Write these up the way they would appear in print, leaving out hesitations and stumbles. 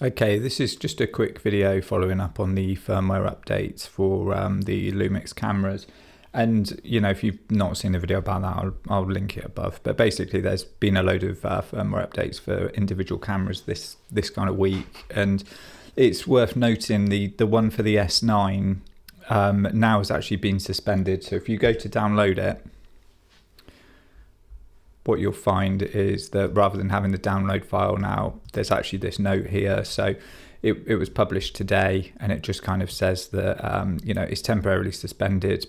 Okay, this is just a quick video following up on the firmware updates for the Lumix cameras. And, you know, if you've not seen the video about that, I'll link it above. But basically, there's been a load of firmware updates for individual cameras this kind of week. And it's worth noting the one for the S9 now has actually been suspended. So if you go to download it, what you'll find is that rather than having the download file now, there's actually this note here. So it was published today, and it just kind of says that you know, it's temporarily suspended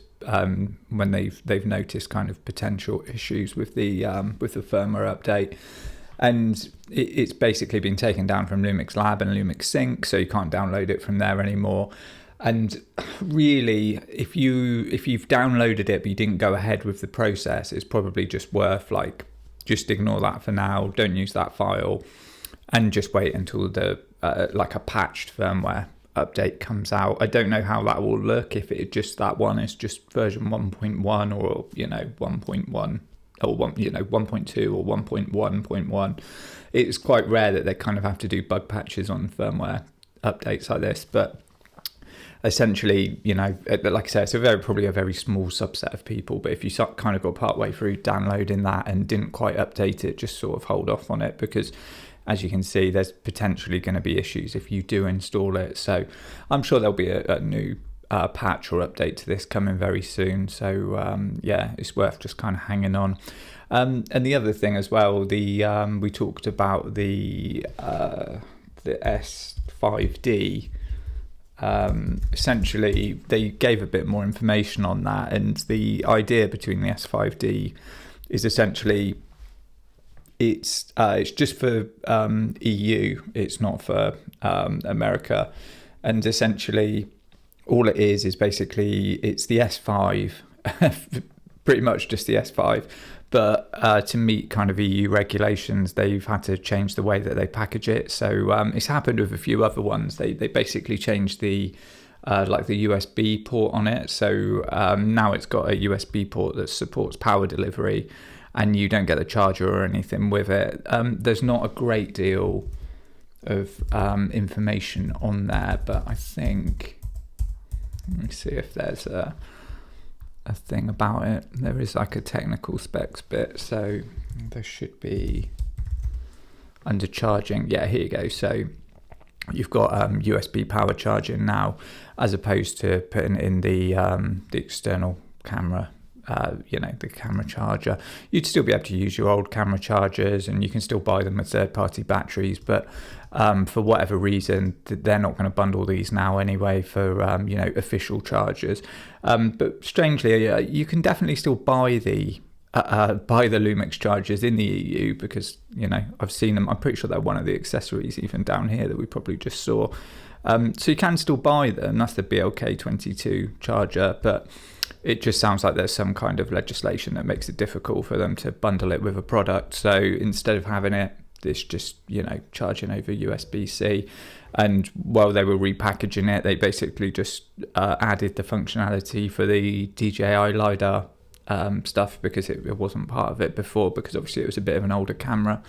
when they've noticed kind of potential issues with the firmware update. And it's basically been taken down from Lumix Lab and Lumix Sync, so you can't download it from there anymore. And really, if you've downloaded it but you didn't go ahead with the process, it's probably just worth just ignore that for now. Don't use that file, and just wait until the like a patched firmware update comes out. I don't know how that will look, if it just that one is just version 1.1 or 1.1 or 1.2 or 1.1.1. It's quite rare that they kind of have to do bug patches on firmware updates like this, but essentially, like I said, it's probably a very small subset of people. But if you kind of got part way through downloading that and didn't quite update it, just sort of hold off on it, because as you can see, there's potentially going to be issues if you do install it. So I'm sure there'll be a new patch or update to this coming very soon. So yeah, it's worth just kind of hanging on. And the other thing as well, we talked about the S5D. Essentially, they gave a bit more information on that, and the idea between the S5D is essentially it's just for EU. It's not for America, and essentially all it is basically it's the S5, pretty much just the S5. But to meet kind of EU regulations, they've had to change the way that they package it. So it's happened with a few other ones. They basically changed the the USB port on it. So now it's got a USB port that supports power delivery, and you don't get a charger or anything with it. There's not a great deal of information on there, but I think, let me see if there's a thing about it. There is like a technical specs bit, so there should be under charging. Yeah, here you go. So you've got USB power charging now, as opposed to putting in the external camera, the camera charger. You'd still be able to use your old camera chargers, and you can still buy them with third-party batteries, but for whatever reason, they're not going to bundle these now anyway for official chargers. But strangely, you can definitely still buy the Lumix chargers in the EU, because I've seen them. I'm pretty sure they're one of the accessories even down here that we probably just saw. So you can still buy them. That's the BLK22 charger, but it just sounds like there's some kind of legislation that makes it difficult for them to bundle it with a product. So instead of having it's just charging over USB-C. And while they were repackaging it, they basically just added the functionality for the DJI LiDAR stuff, because it wasn't part of it before, because obviously it was a bit of an older camera.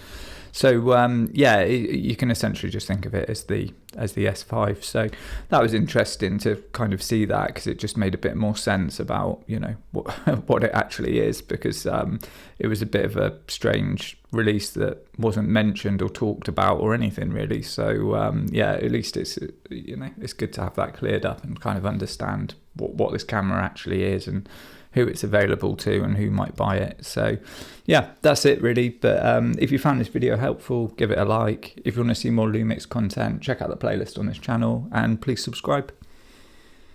So yeah, you can essentially just think of it as the S5. So that was interesting to kind of see that, because it just made a bit more sense about what it actually is, because it was a bit of a strange release that wasn't mentioned or talked about or anything really. So yeah, at least it's it's good to have that cleared up and kind of understand what this camera actually is, and who it's available to, and who might buy it. So yeah, that's it really. But if you found this video helpful, give it a like. If you want to see more Lumix content, check out the playlist on this channel, and please subscribe.